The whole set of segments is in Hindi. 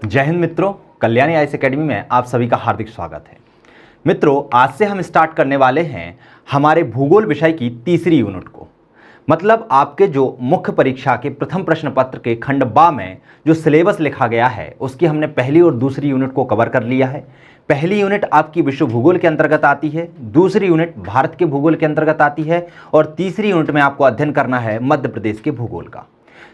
जय हिंद मित्रों, कल्याणी आईएएस एकेडमी में आप सभी का हार्दिक स्वागत है। मित्रों, आज से हम स्टार्ट करने वाले हैं हमारे भूगोल विषय की तीसरी यूनिट को। मतलब आपके जो मुख्य परीक्षा के प्रथम प्रश्न पत्र के खंड बा में जो सिलेबस लिखा गया है उसकी हमने पहली और दूसरी यूनिट को कवर कर लिया है। पहली यूनिट आपकी विश्व भूगोल के अंतर्गत आती है, दूसरी यूनिट भारत के भूगोल के अंतर्गत आती है और तीसरी यूनिट में आपको अध्ययन करना है मध्य प्रदेश के भूगोल का।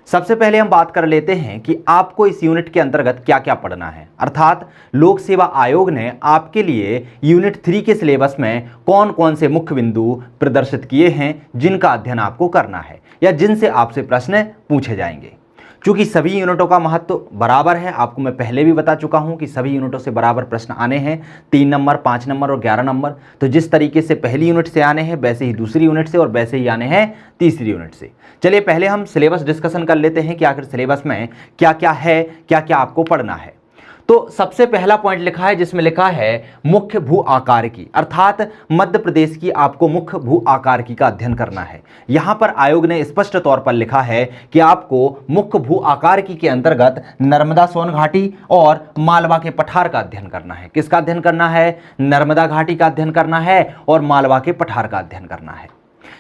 सबसे पहले हम बात कर लेते हैं कि आपको इस यूनिट के अंतर्गत क्या क्या पढ़ना है, अर्थात लोक सेवा आयोग ने आपके लिए यूनिट 3 के सिलेबस में कौन कौन से मुख्य बिंदु प्रदर्शित किए हैं जिनका अध्ययन आपको करना है या जिनसे आपसे प्रश्न पूछे जाएंगे। चूंकि सभी यूनिटों का महत्व बराबर है, आपको मैं पहले भी बता चुका हूं कि सभी यूनिटों से बराबर प्रश्न आने हैं, 3 नंबर, 5 नंबर और 11 नंबर। तो जिस तरीके से पहली यूनिट से आने हैं वैसे ही दूसरी यूनिट से और वैसे ही आने हैं तीसरी यूनिट से। चलिए पहले हम सिलेबस डिस्कशन कर लेते हैं कि आखिर सिलेबस में क्या क्या है, क्या क्या आपको पढ़ना है। तो सबसे पहला पॉइंट लिखा है जिसमें लिखा है मुख्य भू आकारकी, अर्थात मध्य प्रदेश की आपको मुख्य भू आकारकी का अध्ययन करना है। यहां पर आयोग ने स्पष्ट तौर पर लिखा है कि आपको मुख्य भू आकारकी के अंतर्गत नर्मदा सोन घाटी और मालवा के पठार का अध्ययन करना है। किसका अध्ययन करना है? नर्मदा घाटी का अध्ययन करना है और मालवा के पठार का अध्ययन करना है।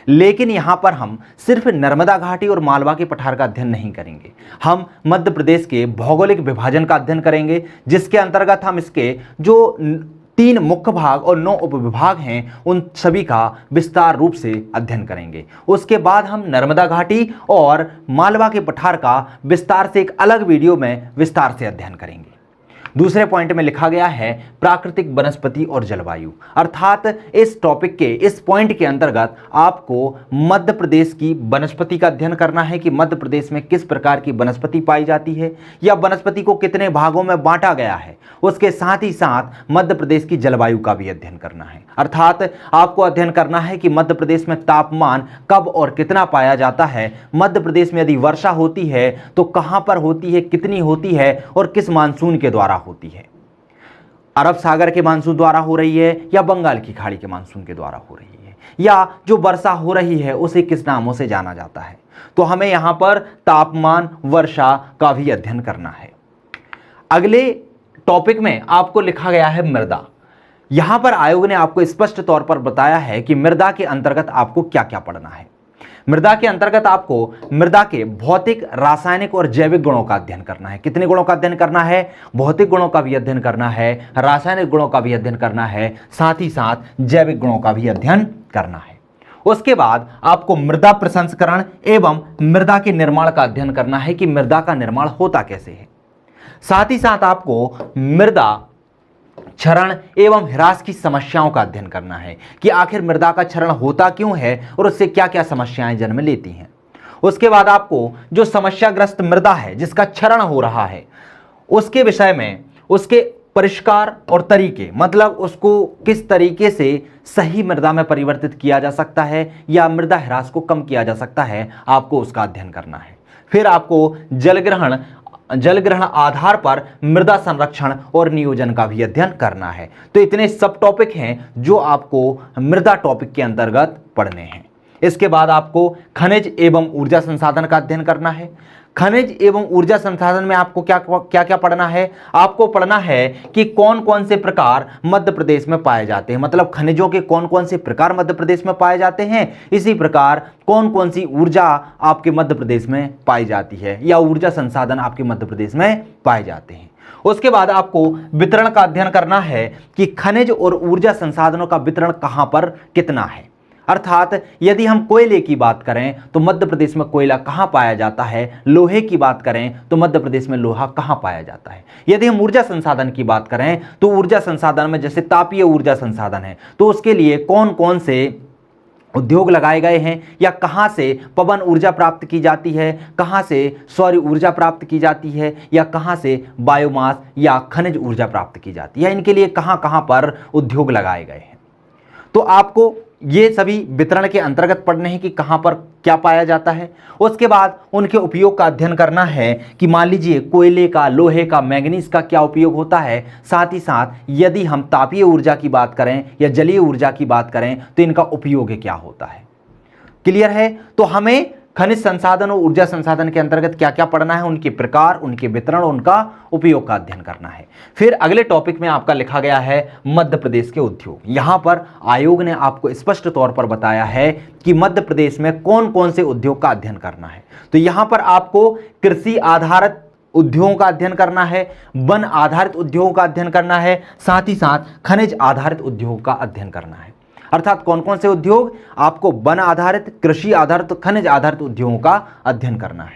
लेकिन यहां पर हम सिर्फ नर्मदा घाटी और मालवा के पठार का अध्ययन नहीं करेंगे, हम मध्य प्रदेश के भौगोलिक विभाजन का अध्ययन करेंगे, जिसके अंतर्गत हम इसके जो 3 मुख्य भाग और 9 उपविभाग हैं उन सभी का विस्तार रूप से अध्ययन करेंगे। उसके बाद हम नर्मदा घाटी और मालवा के पठार का विस्तार से एक अलग वीडियो में विस्तार से अध्ययन करेंगे। दूसरे पॉइंट में लिखा गया है प्राकृतिक वनस्पति और जलवायु, अर्थात इस टॉपिक के इस पॉइंट के अंतर्गत आपको मध्य प्रदेश की वनस्पति का अध्ययन करना है कि मध्य प्रदेश में किस प्रकार की वनस्पति पाई जाती है या वनस्पति को कितने भागों में बांटा गया है। उसके साथ ही साथ मध्य प्रदेश की जलवायु का भी अध्ययन करना है, अर्थात आपको अध्ययन करना है कि मध्य प्रदेश में तापमान कब और कितना पाया जाता है, मध्य प्रदेश में यदि वर्षा होती है तो कहां पर होती है, कितनी होती है और किस मानसून के द्वारा होती है। अरब सागर के मानसून द्वारा हो रही है या बंगाल की खाड़ी के मानसून के द्वारा हो रही है, या जो वर्षा हो रही है उसे किस नामों से जाना जाता है। तो हमें यहां पर तापमान, वर्षा का भी अध्ययन करना है। अगले टॉपिक में आपको लिखा गया है मृदा। यहां पर आयोग ने आपको स्पष्ट तौर पर बताया है कि मृदा के अंतर्गत आपको क्या क्या पढ़ना है। मृदा के अंतर्गत आपको मृदा के भौतिक, रासायनिक और जैविक गुणों का अध्ययन करना है। कितने गुणों का अध्ययन करना है? भौतिक गुणों का भी अध्ययन करना है, रासायनिक गुणों का भी अध्ययन करना है, साथ ही साथ जैविक गुणों का भी अध्ययन करना है। उसके बाद आपको मृदा प्रसंस्करण एवं मृदा के निर्माण का अध्ययन करना है कि मृदा का निर्माण होता कैसे है। साथ ही साथ आपको मृदा क्षरण एवं ह्रास की समस्याओं का अध्ययन करना है कि आखिर मृदा का क्षरण होता क्यों है और उससे क्या क्या समस्याएं जन्म लेती हैं। उसके बाद आपको जो समस्याग्रस्त मृदा है जिसका क्षरण हो रहा है उसके विषय में उसके परिष्कार और तरीके, मतलब उसको किस तरीके से सही मृदा में परिवर्तित किया जा सकता है या मृदा ह्रास को कम किया जा सकता है, आपको उसका अध्ययन करना है। फिर आपको जल ग्रहण आधार पर मृदा संरक्षण और नियोजन का भी अध्ययन करना है। तो इतने सब टॉपिक हैं जो आपको मृदा टॉपिक के अंतर्गत पढ़ने हैं। इसके बाद आपको खनिज एवं ऊर्जा संसाधन का अध्ययन करना है। खनिज एवं ऊर्जा संसाधन में आपको क्या क्या पढ़ना है? आपको पढ़ना है कि कौन कौन से प्रकार मध्य प्रदेश में पाए जाते हैं, मतलब खनिजों के कौन कौन से प्रकार मध्य प्रदेश में पाए जाते हैं, इसी प्रकार कौन कौन सी ऊर्जा आपके मध्य प्रदेश में पाई जाती है या ऊर्जा संसाधन आपके मध्य प्रदेश में पाए जाते हैं। उसके बाद आपको वितरण का अध्ययन करना है कि खनिज और ऊर्जा संसाधनों का वितरण कहां पर कितना है, अर्थात यदि हम कोयले की बात करें तो मध्य प्रदेश में कोयला कहां पाया जाता है, लोहे की बात करें तो मध्य प्रदेश में लोहा कहां पाया जाता है। यदि हम ऊर्जा संसाधन की बात करें तो ऊर्जा संसाधन में जैसे तापीय ऊर्जा संसाधन है तो उसके लिए कौन कौन से उद्योग लगाए गए हैं या कहां से पवन ऊर्जा प्राप्त की जाती है, कहां से सौर ऊर्जा प्राप्त की जाती है या कहां से बायोमास या खनिज ऊर्जा प्राप्त की जाती है, इनके लिए कहां कहां पर उद्योग लगाए गए हैं। तो आपको ये सभी वितरण के अंतर्गत पढ़ने हैं कि कहां पर क्या पाया जाता है। उसके बाद उनके उपयोग का अध्ययन करना है कि मान लीजिए कोयले का, लोहे का, मैंगनीज का क्या उपयोग होता है। साथ ही साथ यदि हम तापीय ऊर्जा की बात करें या जलीय ऊर्जा की बात करें तो इनका उपयोग क्या होता है। क्लियर है? तो हमें खनिज संसाधन और ऊर्जा संसाधन के अंतर्गत क्या क्या पढ़ना है, उनके प्रकार, उनके वितरण, उनका उपयोग का अध्ययन करना है। फिर अगले टॉपिक में आपका लिखा गया है मध्य प्रदेश के उद्योग। यहां पर आयोग ने आपको स्पष्ट तौर पर बताया है कि मध्य प्रदेश में कौन कौन से उद्योग का अध्ययन करना है। तो यहां पर आपको कृषि आधारित उद्योगों का अध्ययन करना है, वन आधारित उद्योगों का अध्ययन करना है, साथ ही साथ खनिज आधारित उद्योगों का अध्ययन करना है। अर्थात कौन कौन से उद्योग, आपको वन आधारित, कृषि आधारित, खनिज आधारित उद्योगों का अध्ययन करना है।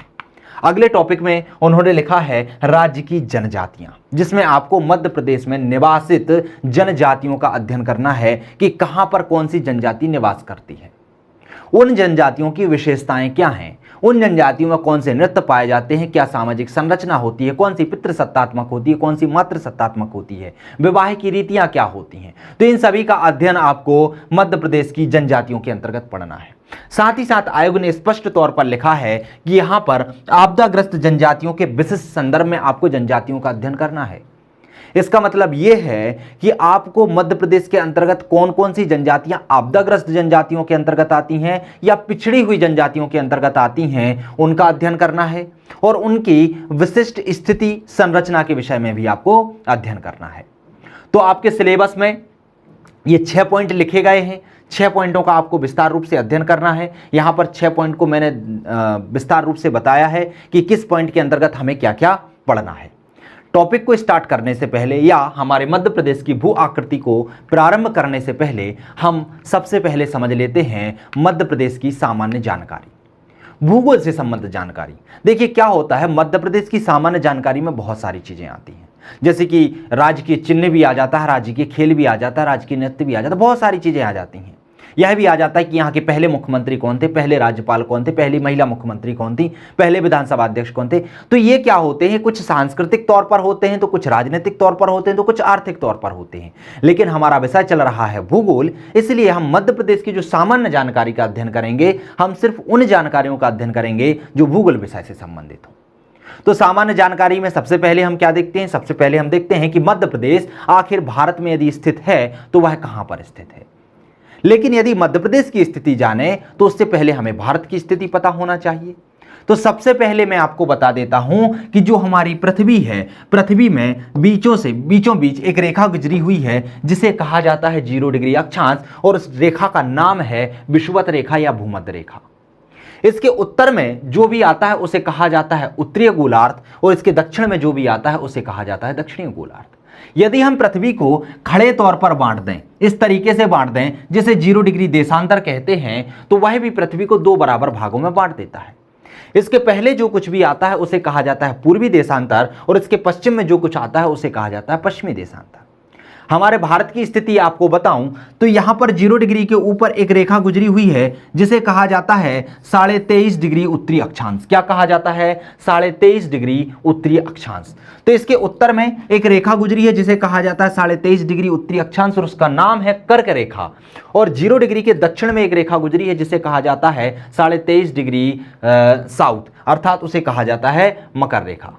अगले टॉपिक में उन्होंने लिखा है राज्य की जनजातियां, जिसमें आपको मध्य प्रदेश में निवासित जनजातियों का अध्ययन करना है कि कहां पर कौन सी जनजाति निवास करती है, उन जनजातियों की विशेषताएं क्या हैं, उन जनजातियों में कौन से नृत्य पाए जाते हैं, क्या सामाजिक संरचना होती है, कौन सी पितृसत्तात्मक होती है, कौन सी मातृसत्तात्मक होती है, विवाह की रीतियां क्या होती हैं। तो इन सभी का अध्ययन आपको मध्य प्रदेश की जनजातियों के अंतर्गत पढ़ना है। साथ ही साथ आयोग ने स्पष्ट तौर पर लिखा है कि यहां पर आपदाग्रस्त जनजातियों के विशिष्ट संदर्भ में आपको जनजातियों का अध्ययन करना है। इसका मतलब यह है कि आपको मध्य प्रदेश के अंतर्गत कौन कौन सी जनजातियां आपदाग्रस्त जनजातियों के अंतर्गत आती हैं या पिछड़ी हुई जनजातियों के अंतर्गत आती हैं, उनका अध्ययन करना है, और उनकी विशिष्ट स्थिति संरचना के विषय में भी आपको अध्ययन करना है। तो आपके सिलेबस में ये 6 पॉइंट लिखे गए हैं। 6 पॉइंटों का आपको विस्तार रूप से अध्ययन करना है। यहां पर 6 पॉइंट को मैंने विस्तार रूप से बताया है कि किस पॉइंट के अंतर्गत हमें क्या क्या पढ़ना है। टॉपिक को स्टार्ट करने से पहले या हमारे मध्य प्रदेश की भू आकृति को प्रारंभ करने से पहले हम सबसे पहले समझ लेते हैं मध्य प्रदेश की सामान्य जानकारी, भूगोल से संबंधित जानकारी। देखिए क्या होता है, मध्य प्रदेश की सामान्य जानकारी में बहुत सारी चीजें आती हैं, जैसे कि राज्य के चिन्ह भी आ जाता है, राज्य के खेल भी आ जाता है, राज्य के नृत्य भी आ जाता है, बहुत सारी चीजें आ जाती हैं। यह भी आ जाता है कि यहाँ के पहले मुख्यमंत्री कौन थे, पहले राज्यपाल कौन थे, पहली महिला मुख्यमंत्री कौन थी, पहले विधानसभा अध्यक्ष कौन थे। तो ये क्या होते हैं, कुछ सांस्कृतिक तौर पर होते हैं, तो कुछ राजनीतिक तौर पर होते हैं, तो कुछ आर्थिक तौर पर होते हैं। लेकिन हमारा विषय चल रहा है भूगोल, इसलिए हम मध्य प्रदेश की जो सामान्य जानकारी का अध्ययन करेंगे, हम सिर्फ उन जानकारियों का अध्ययन करेंगे जो भूगोल विषय से संबंधित हो। तो सामान्य जानकारी में सबसे पहले हम क्या देखते हैं, सबसे पहले हम देखते हैं कि मध्य प्रदेश आखिर भारत में यदि स्थित है तो वह कहां पर स्थित है। लेकिन यदि मध्य प्रदेश की स्थिति जाने तो उससे पहले हमें भारत की स्थिति पता होना चाहिए। तो सबसे पहले मैं आपको बता देता हूं कि जो हमारी पृथ्वी है, पृथ्वी में बीचों बीच एक रेखा गुजरी हुई है जिसे कहा जाता है 0 डिग्री अक्षांश, और उस रेखा का नाम है विषुवत रेखा या भूमध्य रेखा। इसके उत्तर में जो भी आता है उसे कहा जाता है उत्तरीय गोलार्ध, और इसके दक्षिण में जो भी आता है उसे कहा जाता है दक्षिणी गोलार्ध। यदि हम पृथ्वी को खड़े तौर पर बांट दें, इस तरीके से बांट दें जिसे 0 डिग्री देशांतर कहते हैं, तो वह भी पृथ्वी को 2 बराबर भागों में बांट देता है। इसके पहले जो कुछ भी आता है उसे कहा जाता है पूर्वी देशांतर, और इसके पश्चिम में जो कुछ आता है उसे कहा जाता है पश्चिमी देशांतर। हमारे भारत की स्थिति आपको बताऊं तो यहां पर 0 डिग्री के ऊपर एक रेखा गुजरी हुई है जिसे कहा जाता है 23.5 डिग्री उत्तरी अक्षांश। क्या कहा जाता है? 23.5 डिग्री उत्तरी अक्षांश। तो इसके उत्तर में एक रेखा गुजरी है जिसे कहा जाता है 23.5 डिग्री उत्तरी अक्षांश, और उसका नाम है कर्क रेखा। और 0 डिग्री के दक्षिण में एक रेखा गुजरी है जिसे कहा जाता है 23.5 डिग्री साउथ, अर्थात उसे कहा जाता है मकर रेखा।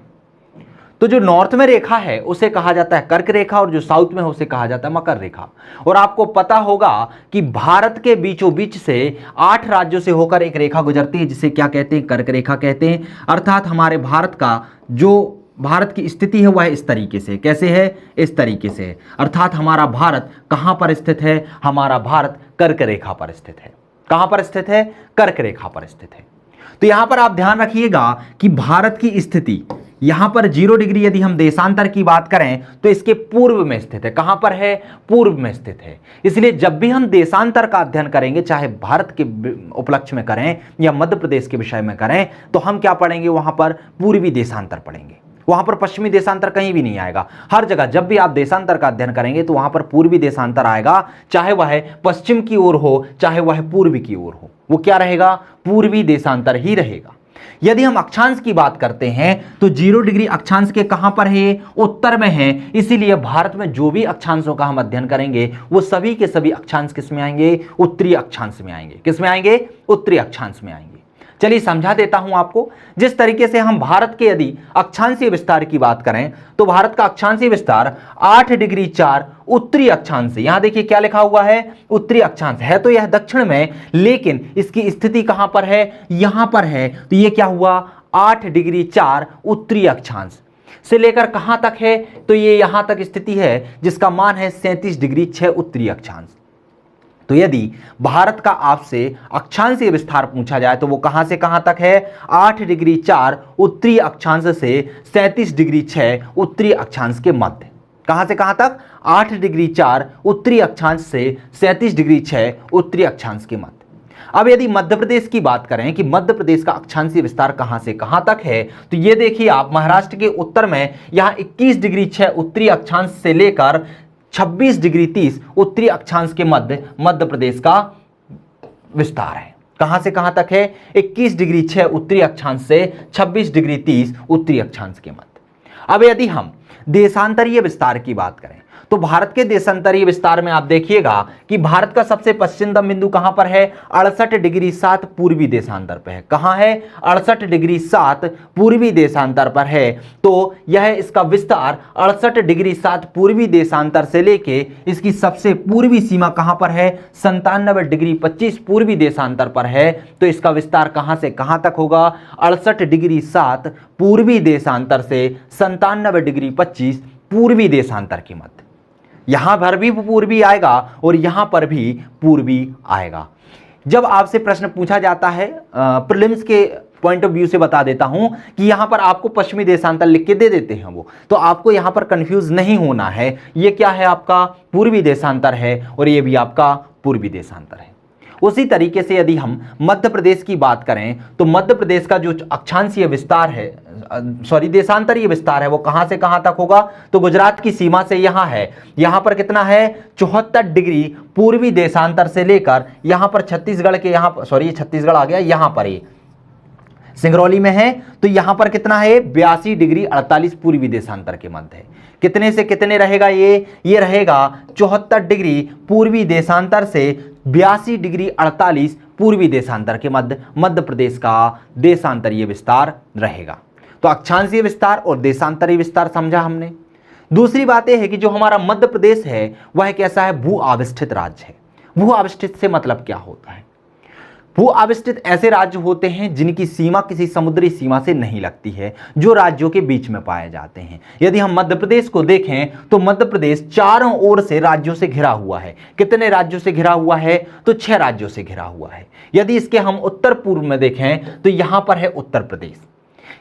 तो जो नॉर्थ में रेखा है उसे कहा जाता है कर्क रेखा, और जो साउथ में है उसे कहा जाता है मकर रेखा। और आपको पता होगा कि भारत के बीचों बीच से 8 राज्यों से होकर एक रेखा गुजरती है जिसे क्या कहते हैं? कर्क रेखा कहते हैं। अर्थात हमारे भारत का जो भारत की स्थिति है वह इस तरीके से, कैसे है? इस तरीके से है। अर्थात हमारा भारत कहां पर स्थित है? हमारा भारत कर्क रेखा पर स्थित है। कहां पर स्थित है? कर्क रेखा पर स्थित है। तो यहां पर आप ध्यान रखिएगा कि भारत की स्थिति यहां पर 0 डिग्री यदि हम देशांतर की बात करें तो इसके पूर्व में स्थित है। कहां पर है? पूर्व में स्थित है। इसलिए जब भी हम देशांतर का अध्ययन करेंगे, चाहे भारत के उपलक्ष्य में करें या मध्य प्रदेश के विषय में करें, तो हम क्या पढ़ेंगे? वहां पर पूर्वी देशांतर पढ़ेंगे। वहां पर पश्चिमी देशांतर कहीं भी नहीं आएगा। हर जगह जब भी आप देशांतर का अध्ययन करेंगे तो वहां पर पूर्वी देशांतर आएगा, चाहे वह पश्चिम की ओर हो चाहे वह पूर्वी की ओर हो, वो क्या रहेगा? पूर्वी देशांतर ही रहेगा। यदि हम अक्षांश की बात करते हैं तो 0 डिग्री अक्षांश के कहां पर है? उत्तर में है। इसीलिए भारत में जो भी अक्षांशों का हम अध्ययन करेंगे वो सभी के सभी अक्षांश किस में आएंगे? उत्तरी अक्षांश में आएंगे। किस में आएंगे? उत्तरी अक्षांश में आएंगे। चलिए समझा देता हूं आपको। जिस तरीके से हम भारत के यदि अक्षांशीय विस्तार की बात करें तो भारत का अक्षांशीय विस्तार 8 डिग्री 4 उत्तरी अक्षांश से, यहां देखिए क्या लिखा हुआ है, उत्तरी अक्षांश है, तो यह दक्षिण में, लेकिन इसकी स्थिति कहां पर है, यहां पर है। तो यह क्या हुआ, 8 डिग्री 4 उत्तरी अक्षांश से लेकर कहां तक है, तो ये यहां तक स्थिति है जिसका मान है 37 डिग्री 6 उत्तरी अक्षांश। तो यदि भारत का आपसे अक्षांशीय विस्तार पूछा जाए तो वो कहां से कहां तक है, 8 डिग्री 4 उत्तरी अक्षांश से 37 डिग्री 6 उत्तरी अक्षांश के मध्य। कहां से कहां तक, 8 डिग्री 4 उत्तरी अक्षांश से 37 डिग्री 6 उत्तरी अक्षांश के मध्य। अब यदि मध्य प्रदेश की बात करें कि मध्य प्रदेश का अक्षांशीय विस्तार कहां से कहां तक है, तो ये देखिए आप, महाराष्ट्र के उत्तर में यहां 21 डिग्री 6 उत्तरी अक्षांश से लेकर 26 डिग्री 30 उत्तरी अक्षांश के मध्य मध्य प्रदेश का विस्तार है। कहां से कहां तक है, 21 डिग्री 6 उत्तरी अक्षांश से 26 डिग्री 30 उत्तरी अक्षांश के मध्य। अब यदि हम देशांतरीय विस्तार की बात करें तो भारत के देशांतरीय विस्तार में आप देखिएगा कि भारत का सबसे पश्चिमतम बिंदु कहां पर है, 68 डिग्री 7 पूर्वी देशांतर पर है। कहां है, 68 डिग्री 7 पूर्वी देशांतर पर है। तो यह इसका विस्तार 68 डिग्री 7 पूर्वी देशांतर से लेके इसकी सबसे पूर्वी सीमा कहां पर है, 97 डिग्री 25 पूर्वी देशांतर पर है। तो इसका विस्तार कहां से कहां तक होगा, 68 डिग्री 7 पूर्वी देशांतर से 97 डिग्री 25 पूर्वी देशांतर के मध्य। यहां पर भी पूर्वी आएगा और यहां पर भी पूर्वी आएगा। जब आपसे प्रश्न पूछा जाता है प्रीलिम्स के पॉइंट ऑफ व्यू से बता देता हूं कि यहां पर आपको पश्चिमी देशांतर लिख के दे देते हैं वो, तो आपको यहां पर कंफ्यूज नहीं होना है। ये क्या है, आपका पूर्वी देशांतर है और ये भी आपका पूर्वी देशांतर है। उसी तरीके से यदि हम मध्य प्रदेश की बात करें तो मध्य प्रदेश का जो अक्षांशीय विस्तार है, देशांतरीय विस्तार है, वो कहां से कहां तक होगा, तो गुजरात की सीमा से यहां है, यहां पर कितना है, 74 डिग्री पूर्वी देशांतर से लेकर यहां पर छत्तीसगढ़ के छत्तीसगढ़ आ गया, यहां पर ये सिंगरौली में है, तो यहां पर कितना है, 82 डिग्री 48 पूर्वी देशांतर के मध्य है। कितने से कितने रहेगा ये रहेगा 74 डिग्री पूर्वी देशांतर से 82 डिग्री 48 पूर्वी देशांतर के मध्य मध्य प्रदेश का देशांतरीय विस्तार रहेगा। तो अक्षांशीय विस्तार और देशांतरीय विस्तार समझा हमने। दूसरी बात यह है कि जो हमारा मध्य प्रदेश है वह कैसा है, भू आविष्ठित राज्य है। भू आविष्ठित से मतलब क्या होता है, भू आविष्ठित ऐसे राज्य होते हैं जिनकी सीमा किसी समुद्री सीमा से नहीं लगती है, जो राज्यों के बीच में पाए जाते हैं। यदि हम मध्य प्रदेश को देखें तो मध्य प्रदेश चारों ओर से राज्यों से घिरा हुआ है। कितने राज्यों से घिरा हुआ है, तो 6 राज्यों से घिरा हुआ है। यदि इसके हम उत्तर पूर्व में देखें तो यहां पर है उत्तर प्रदेश।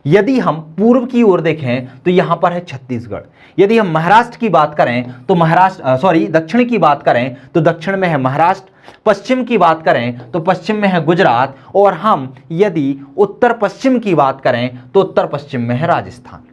यदि हम पूर्व की ओर देखें तो यहां पर है छत्तीसगढ़। यदि हम महाराष्ट्र की बात करें तो दक्षिण की बात करें तो दक्षिण में है महाराष्ट्र। पश्चिम की बात करें तो पश्चिम में है गुजरात, और हम यदि उत्तर पश्चिम की बात करें तो उत्तर पश्चिम में है राजस्थान।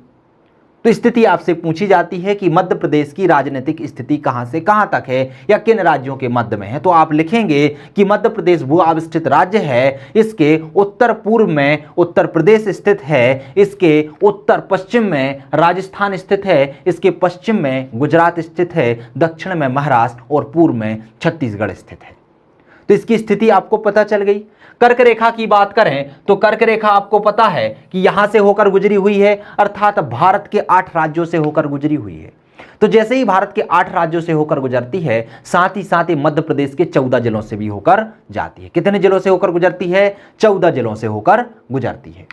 तो स्थिति आपसे पूछी जाती है कि मध्य प्रदेश की राजनीतिक स्थिति कहां से कहां तक है या किन राज्यों के मध्य में है, तो आप लिखेंगे कि मध्य प्रदेश भू आविष्ठित राज्य है। इसके उत्तर पूर्व में उत्तर प्रदेश स्थित है, इसके उत्तर पश्चिम में राजस्थान स्थित है, इसके पश्चिम में गुजरात स्थित है, दक्षिण में महाराष्ट्र और पूर्व में छत्तीसगढ़ स्थित है। तो इसकी स्थिति आपको पता चल गई। कर्क रेखा की बात करें तो कर्क रेखा आपको पता है कि यहां से होकर गुजरी हुई है, अर्थात भारत के 8 राज्यों से होकर गुजरी हुई है। तो जैसे ही भारत के 8 राज्यों से होकर गुजरती है, साथ ही मध्य प्रदेश के 14 जिलों से भी होकर जाती है। कितने जिलों से होकर गुजरती है, 14 जिलों से होकर गुजरती है।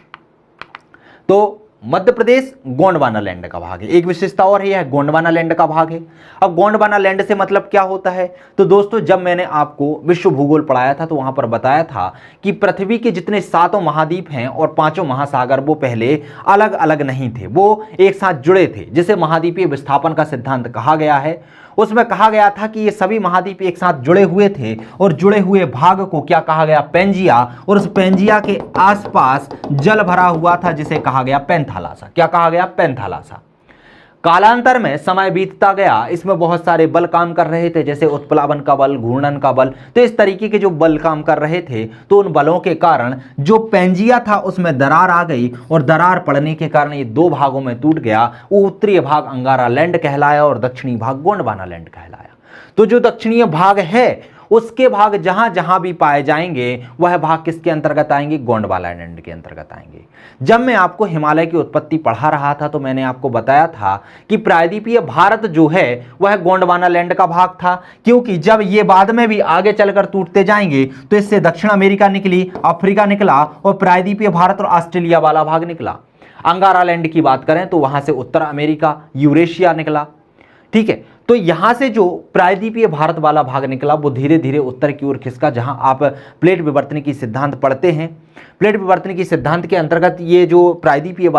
तो मध्य प्रदेश गोंडवाना लैंड का भाग है। एक विशेषता और है, यह गोंडवाना लैंड का भाग है। अब गोंडवाना लैंड से मतलब क्या होता है, तो दोस्तों जब मैंने आपको विश्व भूगोल पढ़ाया था तो वहां पर बताया था कि पृथ्वी के जितने 7 महाद्वीप हैं और 5 महासागर वो पहले अलग अलग नहीं थे, वो एक साथ जुड़े थे, जिसे महाद्वीपीय विस्थापन का सिद्धांत कहा गया है। उसमें कहा गया था कि ये सभी महाद्वीप एक साथ जुड़े हुए थे और जुड़े हुए भाग को क्या कहा गया, पेंजिया, और उस पेंजिया के आसपास जल भरा हुआ था जिसे कहा गया पैंथालासा। क्या कहा गया, पैंथालासा। कालांतर में समय बीतता गया, इसमें बहुत सारे बल काम कर रहे थे, जैसे उत्प्लावन का बल, घूर्णन का बल। तो इस तरीके के जो बल काम कर रहे थे, तो उन बलों के कारण जो पेंजिया था उसमें दरार आ गई, और दरार पड़ने के कारण ये 2 भागों में टूट गया। उत्तरीय भाग अंगारा लैंड कहलाया और दक्षिणी भाग गोंडवाना लैंड कहलाया। तो जो दक्षिणीय भाग है उसके भाग जहां जहां भी पाए जाएंगे वह भाग किसके अंतर्गत आएंगे, गोंडवाना लैंड के अंतर्गत आएंगे। जब मैं आपको हिमालय की उत्पत्ति पढ़ा रहा था तो मैंने आपको बताया था कि प्रायद्वीपीय भारत जो है वह गोंडवाना लैंड का भाग था, क्योंकि जब ये बाद में भी आगे चलकर टूटते जाएंगे तो इससे दक्षिण अमेरिका निकली, अफ्रीका निकला और प्रायद्वीपीय भारत और ऑस्ट्रेलिया वाला भाग निकला। अंगारा लैंड की बात करें तो वहां से उत्तर अमेरिका, यूरेशिया निकला। ठीक है, तो यहां से जो प्रायद्वीपीय भारत वाला भाग निकला वो धीरे धीरे उत्तर की ओर खिसका। जहां आप प्लेट विवर्तन की सिद्धांत पढ़ते हैं, प्लेट विवर्तन की सिद्धांत के अंतर्गत ये जो प्रायद्वीपीय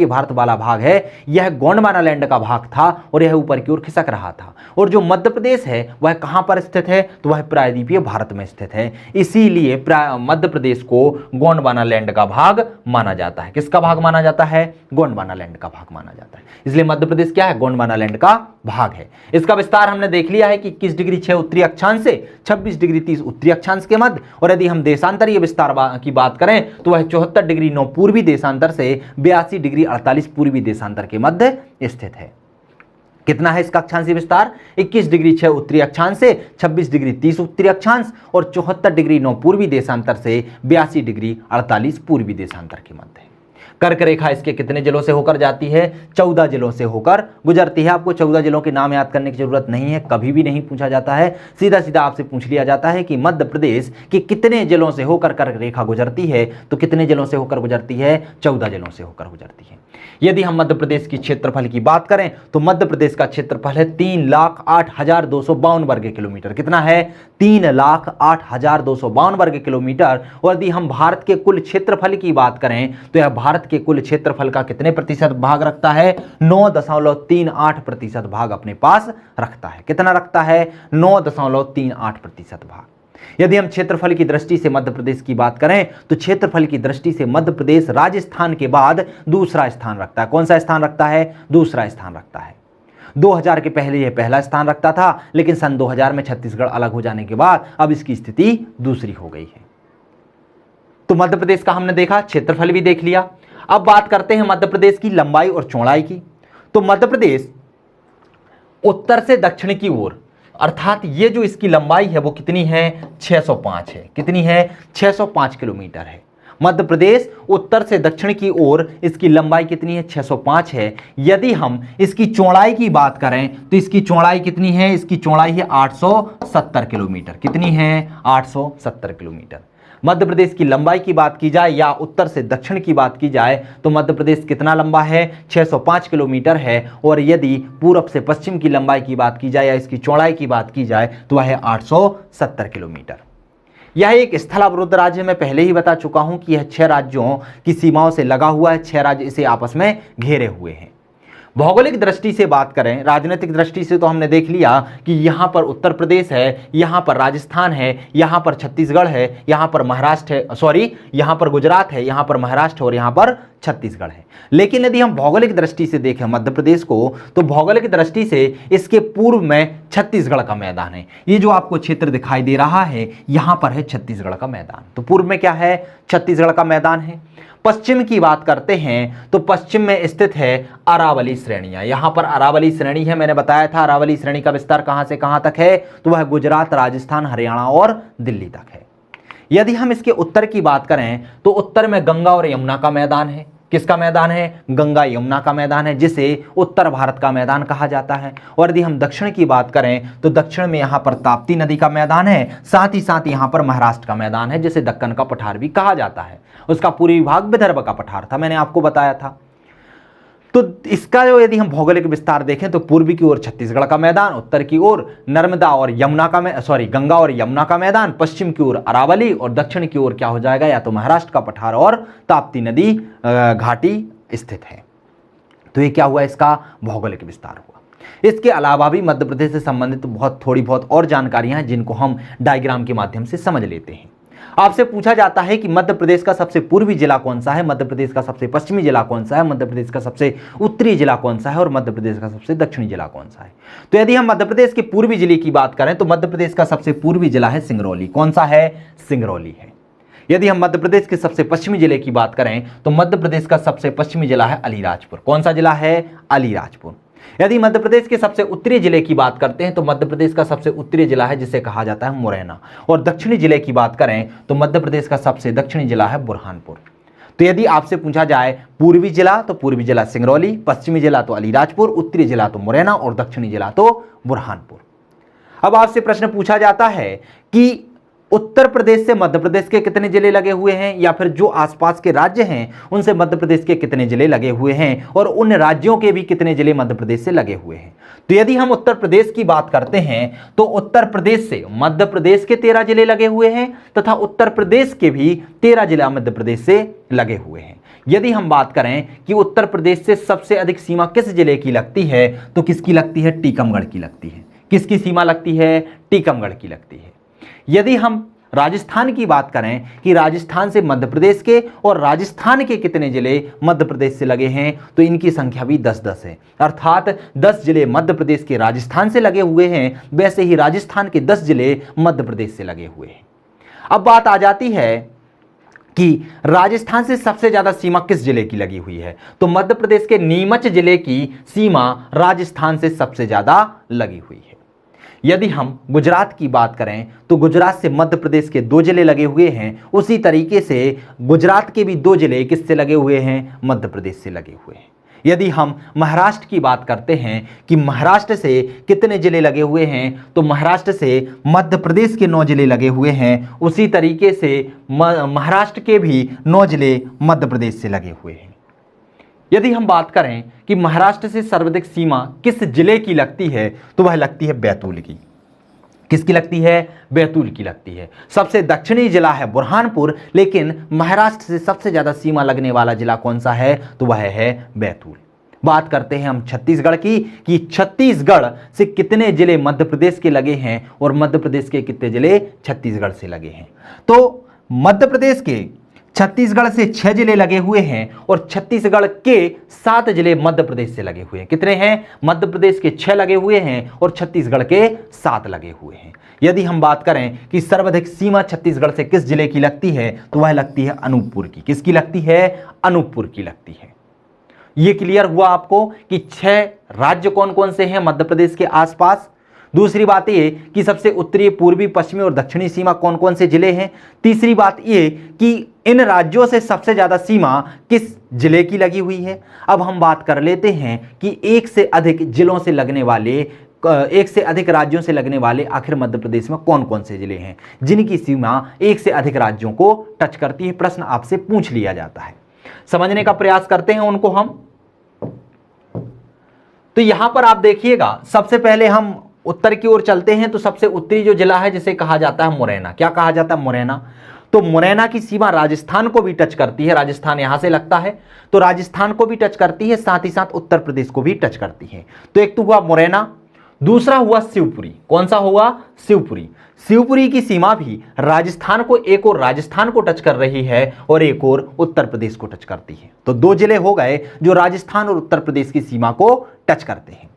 भारत वाला भाग है यह गोंडवाना लैंड का भाग था और यह ऊपर की ओर खिसक रहा था। और जो मध्य प्रदेश है वह कहां पर स्थित है, तो वह प्रायद्वीपीय भारत में स्थित है। इसीलिए मध्य प्रदेश को गोंडवाना लैंड का भाग माना जाता है। किसका भाग माना जाता है, गोंडवाना लैंड का भाग माना जाता है। इसलिए मध्य प्रदेश क्या है, गोंडवाना लैंड का भाग है। इसका विस्तार हमने देख लिया है कि 21 डिग्री 6 उत्तरी अक्षांश से 26 डिग्री 30 उत्तरी अक्षांश के मध्य, और यदि हम देशांतरीय विस्तार की बात करें तो वह 74 डिग्री 9 पूर्वी देशांतर से 82 डिग्री 48 पूर्वी देशांतर के मध्य स्थित है। कितना है इसका अक्षांशीय विस्तार, 21 डिग्री 6 उत्तरी अक्षांश से 26 डिग्री 30 उत्तरी अक्षांश और 74 डिग्री 9 पूर्वी देशांतर से 82 डिग्री 48 पूर्वी देशांतर के मध्य है। कर्क रेखा इसके कितने जिलों से होकर जाती है, 14 जिलों से होकर गुजरती है। आपको 14 जिलों के नाम याद करने की जरूरत नहीं है, कभी भी नहीं पूछा जाता है। सीधा सीधा आपसे पूछ लिया जाता है कि मध्य प्रदेश के कितने जिलों से होकर कर्क रेखा गुजरती है, तो कितने जिलों से होकर गुजरती है, 14 जिलों से होकर गुजरती है। यदि हम मध्य प्रदेश की क्षेत्रफल की बात करें तो मध्य प्रदेश का क्षेत्रफल है 3,08,252 वर्ग किलोमीटर। कितना है, 3,08,252 वर्ग किलोमीटर। और यदि हम भारत के कुल क्षेत्रफल की बात करें तो यह भारत के कुल क्षेत्रफल का कितने प्रतिशत भाग रखता है, 9.38% भाग अपने पास रखता है। कितना रखता है, 9.38% भाग। यदि हम क्षेत्रफल की दृष्टि से मध्य प्रदेश की बात करें तो क्षेत्रफल की दृष्टि से मध्य प्रदेश राजस्थान के बाद दूसरा स्थान रखता है। कौन सा स्थान रखता है, दूसरा स्थान रखता है। 2000 के पहले यह पहला स्थान रखता था, लेकिन सन 2000 में छत्तीसगढ़ अलग हो जाने के बाद अब इसकी स्थिति दूसरी हो गई है। तो मध्य प्रदेश का हमने देखा, क्षेत्रफल भी देख लिया। अब बात करते हैं मध्य प्रदेश की लंबाई और चौड़ाई की। तो मध्य प्रदेश उत्तर से दक्षिण की ओर, अर्थात ये जो इसकी लंबाई है वो कितनी है, 605 है। कितनी है, 605 किलोमीटर है। मध्य प्रदेश उत्तर से दक्षिण की ओर इसकी लंबाई कितनी है, 605 है। यदि हम इसकी चौड़ाई की बात करें तो इसकी चौड़ाई कितनी है, इसकी चौड़ाई है 870 किलोमीटर। कितनी है, 870 किलोमीटर। मध्य प्रदेश की लंबाई की बात की जाए या उत्तर से दक्षिण की बात की जाए तो मध्य प्रदेश कितना लंबा है, 605 किलोमीटर है। और यदि पूर्व से पश्चिम की लंबाई की बात की जाए या इसकी चौड़ाई की बात की जाए तो वह है 870 किलोमीटर। यह एक स्थलावृत राज्य, मैं पहले ही बता चुका हूं कि यह 6 राज्यों की सीमाओं से लगा हुआ है। 6 राज्य इसे आपस में घेरे हुए हैं। भौगोलिक दृष्टि से बात करें, राजनीतिक दृष्टि से तो हमने देख लिया कि यहां पर उत्तर प्रदेश है, यहां पर राजस्थान है, यहां पर छत्तीसगढ़ है, यहां पर महाराष्ट्र है, यहां पर गुजरात है, यहां पर महाराष्ट्र और यहां पर छत्तीसगढ़ है। लेकिन यदि हम भौगोलिक दृष्टि से देखें मध्य प्रदेश को तो भौगोलिक दृष्टि से इसके पूर्व में छत्तीसगढ़ का मैदान है। ये जो आपको क्षेत्र दिखाई दे रहा है यहां पर है छत्तीसगढ़ का मैदान। तो पूर्व में क्या है, छत्तीसगढ़ का मैदान है। पश्चिम की बात करते हैं तो पश्चिम में स्थित है अरावली श्रेणियां। यहां पर अरावली श्रेणी है, मैंने बताया था अरावली श्रेणी का विस्तार कहां से कहां तक है, तो वह गुजरात, राजस्थान, हरियाणा और दिल्ली तक है। यदि हम इसके उत्तर की बात करें तो उत्तर में गंगा और यमुना का मैदान है। किसका मैदान है, गंगा यमुना का मैदान है, जिसे उत्तर भारत का मैदान कहा जाता है। और यदि हम दक्षिण की बात करें तो दक्षिण में यहां पर ताप्ती नदी का मैदान है, साथ ही साथ यहां पर महाराष्ट्र का मैदान है, जिसे दक्कन का पठार भी कहा जाता है। उसका पूर्वी भाग विदर्भ का पठार था, मैंने आपको बताया था। तो इसका जो यदि हम भौगोलिक विस्तार देखें तो पूर्वी की ओर छत्तीसगढ़ का मैदान, उत्तर की ओर नर्मदा और यमुना का गंगा और यमुना का मैदान, पश्चिम की ओर अरावली और दक्षिण की ओर क्या हो जाएगा, या तो महाराष्ट्र का पठार और ताप्ती नदी घाटी स्थित है। तो ये क्या हुआ, इसका भौगोलिक विस्तार हुआ। इसके अलावा भी मध्य प्रदेश से संबंधित थोड़ी बहुत और जानकारियां हैं जिनको हम डायग्राम के माध्यम से समझ लेते हैं। आपसे पूछा जाता है कि मध्य प्रदेश का सबसे पूर्वी जिला कौन सा है, मध्य प्रदेश का सबसे पश्चिमी जिला कौन सा है, मध्य प्रदेश का सबसे उत्तरी जिला कौन सा है और मध्य प्रदेश का सबसे दक्षिणी जिला कौन सा है। तो यदि हम मध्य प्रदेश के पूर्वी जिले की बात करें तो मध्य प्रदेश का सबसे पूर्वी जिला है सिंगरौली। कौन सा है, सिंगरौली है। यदि हम मध्य प्रदेश के सबसे पश्चिमी जिले की बात करें तो मध्य प्रदेश का सबसे पश्चिमी जिला है अलीराजपुर। कौन सा जिला है, अलीराजपुर। यदि मध्य प्रदेश के सबसे उत्तरी जिले की बात करते हैं तो मध्य प्रदेश का सबसे उत्तरी जिला है जिसे कहा जाता है मुरैना, और दक्षिणी जिले की बात करें तो मध्य प्रदेश का सबसे दक्षिणी जिला है बुरहानपुर। तो यदि आपसे पूछा जाए पूर्वी जिला तो पूर्वी जिला सिंगरौली, पश्चिमी जिला तो अलीराजपुर, उत्तरी जिला तो मुरैना और दक्षिणी जिला तो बुरहानपुर। अब आपसे प्रश्न पूछा जाता है कि उत्तर प्रदेश से मध्य प्रदेश के कितने जिले लगे हुए हैं, या फिर जो आसपास के राज्य हैं उनसे मध्य प्रदेश के कितने जिले लगे हुए हैं, और उन राज्यों के भी कितने जिले मध्य प्रदेश से लगे हुए हैं। तो यदि हम उत्तर प्रदेश की बात करते हैं तो उत्तर प्रदेश से मध्य प्रदेश के 13 जिले लगे हुए हैं तथा उत्तर प्रदेश के भी 13 जिला मध्य प्रदेश से लगे हुए हैं। यदि हम बात करें कि उत्तर प्रदेश से सबसे अधिक सीमा किस जिले की लगती है तो किसकी लगती है? टीकमगढ़ की लगती है। किसकी सीमा लगती है? टीकमगढ़ की लगती है। यदि हम राजस्थान की बात करें कि राजस्थान से मध्य प्रदेश के और राजस्थान के कितने जिले मध्य प्रदेश से लगे हैं तो इनकी संख्या भी 10-10 है, अर्थात 10 जिले मध्य प्रदेश के राजस्थान से लगे हुए हैं, वैसे ही राजस्थान के 10 जिले मध्य प्रदेश से लगे हुए हैं। अब बात आ जाती है कि राजस्थान से सबसे ज्यादा सीमा किस जिले की लगी हुई है, तो मध्य प्रदेश के नीमच जिले की सीमा राजस्थान से सबसे ज्यादा लगी हुई है। यदि हम गुजरात की बात करें तो गुजरात से मध्य प्रदेश के 2 जिले लगे हुए हैं, उसी तरीके से गुजरात के भी 2 जिले किससे लगे हुए हैं? मध्य प्रदेश से लगे हुए हैं। यदि हम महाराष्ट्र की बात करते हैं कि महाराष्ट्र से कितने जिले लगे हुए हैं, तो महाराष्ट्र से मध्य प्रदेश के 9 जिले लगे हुए हैं, उसी तरीके से महाराष्ट्र के भी 9 जिले मध्य प्रदेश से लगे हुए हैं। यदि हम बात करें कि महाराष्ट्र से सर्वाधिक सीमा किस जिले की लगती है तो वह लगती है बैतूल की। किसकी लगती है? बैतूल की लगती है। सबसे दक्षिणी जिला है बुरहानपुर, लेकिन महाराष्ट्र से सबसे ज्यादा सीमा लगने वाला जिला कौन सा है तो वह है बैतूल। बात करते हैं हम छत्तीसगढ़ की कि छत्तीसगढ़ से कितने जिले मध्य प्रदेश के लगे हैं और मध्य प्रदेश के कितने जिले छत्तीसगढ़ से लगे हैं। तो मध्य प्रदेश के छत्तीसगढ़ से 6 जिले लगे हुए हैं और छत्तीसगढ़ के 7 जिले मध्य प्रदेश से लगे हुए हैं। कितने हैं? मध्य प्रदेश के 6 लगे हुए हैं और छत्तीसगढ़ के 7 लगे हुए हैं। यदि हम बात करें कि सर्वाधिक सीमा छत्तीसगढ़ से किस जिले की लगती है तो वह लगती है अनूपपुर की। किसकी लगती है? अनूपपुर की लगती है। यह क्लियर हुआ आपको कि 6 राज्य कौन कौन से हैं मध्य प्रदेश के आसपास। दूसरी बात ये कि सबसे उत्तरी, पूर्वी, पश्चिमी और दक्षिणी सीमा कौन कौन से जिले हैं। तीसरी बात ये कि इन राज्यों से सबसे ज्यादा सीमा किस जिले की लगी हुई है। अब हम बात कर लेते हैं कि एक से अधिक जिलों से लगने वाले, एक से अधिक राज्यों से लगने वाले आखिर मध्य प्रदेश में कौन कौन से जिले हैं जिनकी सीमा एक से अधिक राज्यों को टच करती है। प्रश्न आपसे पूछ लिया जाता है, समझने का प्रयास करते हैं उनको हम। तो यहां पर आप देखिएगा, सबसे पहले हम उत्तर की ओर चलते हैं तो सबसे उत्तरी जो जिला है जिसे कहा जाता है मुरैना। क्या कहा जाता है? मुरैना। तो मुरैना की सीमा राजस्थान को भी टच करती है, राजस्थान यहां से लगता है तो राजस्थान को भी टच करती है, साथ ही साथ उत्तर प्रदेश को भी टच करती है। तो एक तो हुआ मुरैना, दूसरा हुआ शिवपुरी। कौन सा हुआ? शिवपुरी। शिवपुरी की सीमा भी राजस्थान को, एक और राजस्थान को टच कर रही है और एक और उत्तर प्रदेश को टच करती है। तो 2 जिले हो गए जो राजस्थान और उत्तर प्रदेश की सीमा को टच करते हैं।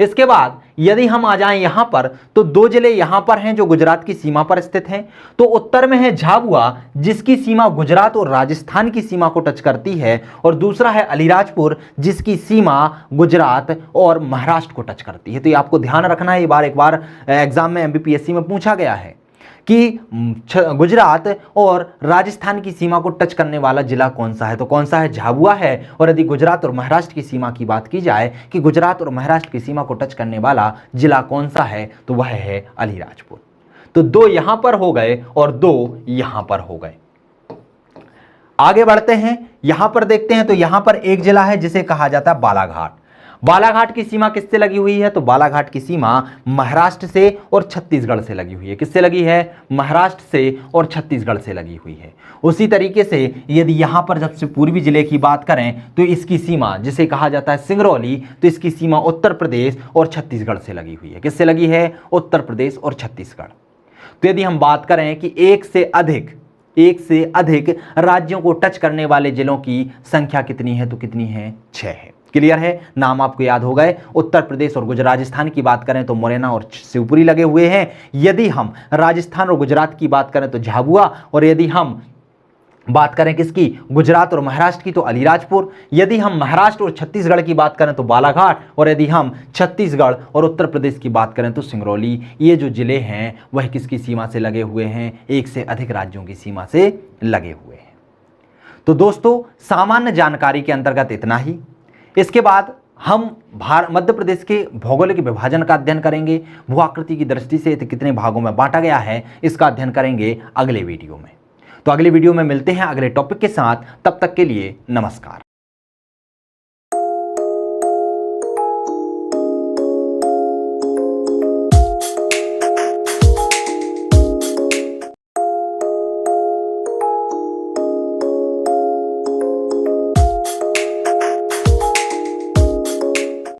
इसके बाद यदि हम आ जाएं यहां पर तो 2 जिले यहां पर हैं जो गुजरात की सीमा पर स्थित हैं। तो उत्तर में है झाबुआ जिसकी सीमा गुजरात और राजस्थान की सीमा को टच करती है, और दूसरा है अलीराजपुर जिसकी सीमा गुजरात और महाराष्ट्र को टच करती है। तो ये आपको ध्यान रखना है, एक बार एग्जाम में एमपीपीएससी में पूछा गया है कि गुजरात और राजस्थान की सीमा को टच करने वाला जिला कौन सा है, तो कौन सा है? झाबुआ है। और यदि गुजरात और महाराष्ट्र की सीमा की बात की जाए कि गुजरात और महाराष्ट्र की सीमा को टच करने वाला जिला कौन सा है तो वह है अलीराजपुर। तो 2 यहां पर हो गए और 2 यहां पर हो गए। आगे बढ़ते हैं, यहां पर देखते हैं तो यहां पर एक जिला है जिसे कहा जाता है बालाघाट। बालाघाट की सीमा किससे लगी हुई है? तो बालाघाट की सीमा महाराष्ट्र से और छत्तीसगढ़ से लगी हुई है। किससे लगी है? महाराष्ट्र से और छत्तीसगढ़ से लगी हुई है। उसी तरीके से यदि यहां पर सबसे पूर्वी जिले की बात करें तो इसकी सीमा जिसे कहा जाता है सिंगरौली, तो इसकी सीमा उत्तर प्रदेश और छत्तीसगढ़ से लगी हुई है। किससे लगी है? उत्तर प्रदेश और छत्तीसगढ़। तो यदि हम बात करें कि एक से अधिक राज्यों को टच करने वाले जिलों की संख्या कितनी है तो कितनी है? 6 है। क्लियर है? नाम आपको याद हो गए। उत्तर प्रदेश और गुजरात, राजस्थान की बात करें तो मुरैना और शिवपुरी लगे हुए हैं। यदि हम राजस्थान और गुजरात की बात करें तो झाबुआ, और यदि हम बात करें किसकी, गुजरात और महाराष्ट्र की, तो अलीराजपुर। यदि हम महाराष्ट्र और छत्तीसगढ़ की बात करें तो बालाघाट, और यदि हम छत्तीसगढ़ और उत्तर प्रदेश की बात करें तो सिंगरौली। ये जो जिले हैं वह किसकी सीमा से लगे हुए हैं, एक से अधिक राज्यों की सीमा से लगे हुए हैं। तो दोस्तों सामान्य जानकारी के अंतर्गत इतना ही। इसके बाद हम मध्य प्रदेश के भौगोलिक विभाजन का अध्ययन करेंगे। भू आकृति की दृष्टि से कितने भागों में बांटा गया है इसका अध्ययन करेंगे अगले वीडियो में। तो अगले वीडियो में मिलते हैं अगले टॉपिक के साथ। तब तक के लिए नमस्कार।